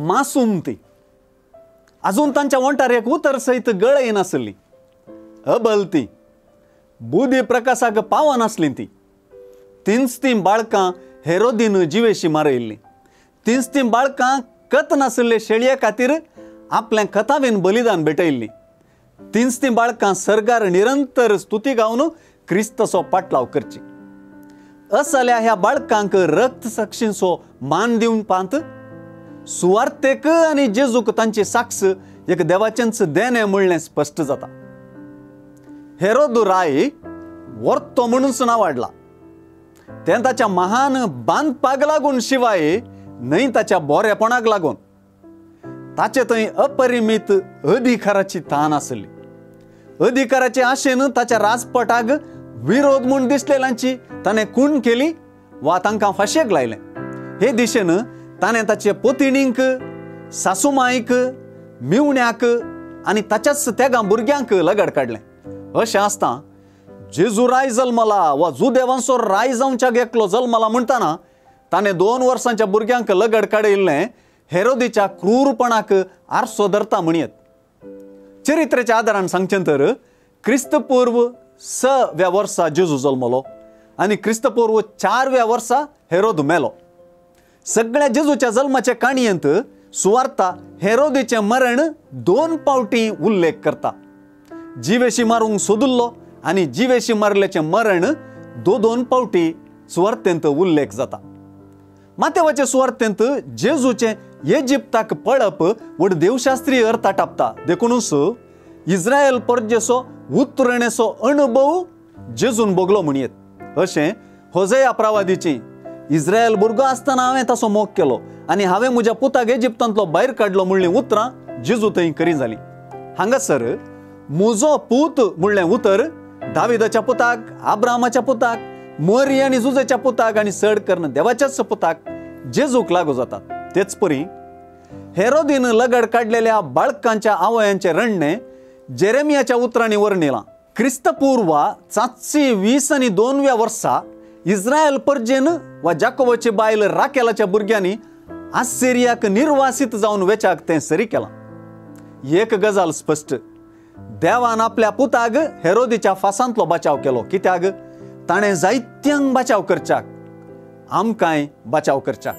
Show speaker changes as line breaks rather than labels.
मासूम ती अजून तांच्या वंटार्याक उतर सहित गळ येनासली, अबल ती बुधी प्रकाशाक पावनासली ती, तिन्स ती बाळकां हेरोदीन जिवेशी मारयल्ली, तिन्स ती बाळकां कत नासले शेळये खातीर आपल्या कथावेन बलिदान भेटयल्ली, तिन्स ती बाळकां सर्गार निरंतर स्तुती गावन क्रिस्तसो पाटलाव करची. असल्या ह्या बाळकांक रक्त साक्षींचो मान दिवन पांत सुवार्थेक आनी जेजूक तांची साक्ष एक देवाचेंच देणे म्हणलें स्पश्ट जाता. हेरोद राय वर्तो म्हणूनच ना वाडला, तें ताच्या महान बांदपाक लागून शिवाय न्हय ताच्या बोरेपणाक लागून. ताचे थंय अपरिमीत अधिकाराची ताण आसली. अधिकाराचे आशेन ताच्या राजपटाक विरोध म्हूण दिसलेल्यांची ताणें खूण केली वा तांकां फाशेक लायलें. हे दिशेन ताणें ताचे पोतिणींक, सासूमांयक, मिवण्याक आनी ताच्याच तेगा भुरग्यांक लगड काडलें. अशें आसता जेजू राय जल्मला वा जुदेवांचो राय जावच्याक एकलो जल्मला म्हणटाना ताणें 2 वर्सांच्या भुरग्यांक लगड काडयल्लें हेरोदीच्या क्रूरपणाक आरसो धरता म्हणयत. चरित्रेच्या आदारान सांगचें तर क्रिस्तपूर्व 6व्या वर्सा जेजू जल्मलो आनी क्रिस्तपूर्व 4व्या वर्सा हेरोद मेलो. सगळ्या जेजूच्या जल्माचे काणयेंत सुवार्ता हेरोदीचें मरण 2 पावटी उल्लेख करता. जिवेशी मारूंक सोदुल्लो आनी जिवेशी मारल्याचें मरण 2 पावटी सुवार्थेंत उल्लेख जाता. मातेवाचे सुवार्थेंत जेजूचें इजिप्ताक पळप व्हड देवशास्त्रीय अर्थ टापता. देखूनच इस्रायल परजेचो उतरणेचो अणभव जेजून भोगलो म्हणयत. अशें होसेया प्रवादीची इस्रायल भुरगो आसतना हांवें ताचो मोग केलो आनी हांवें म्हज्या पुताक इजिप्तांतलो भायर काडलो म्हणलीं उतरां जेजू थंय करी जालीं. हांगासर म्हजो पूत म्हणलें उतर दाविदाच्या पुताक, आब्रामाच्या पुताक, मोरी आनी जुजेच्या पुताक आनी चड करून देवाच्याच पुताक जेजूक लागू जातात. तेच परी हेरोदीन लगड काडलेल्या बाळकांच्या आवयांचे रणणे जेरेमियाच्या उतरांनी वर्णिलां. क्रिस्तपूर्व 722व्या वर्सा इस्रायल परजेन वा जाकोबाची बायल राकेलाच्या भुरग्यांनी आसिरियाक निर्वासित जावन वेचाक तें सरी केलां. एक गजाल स्पश्ट, देवान आपल्या पुताक हेरोदीच्या फासांतलो बचाव केलो. कित्याक ताणें जायत्यांक बचाव करच्याक, आमकांय बचाव करच्याक.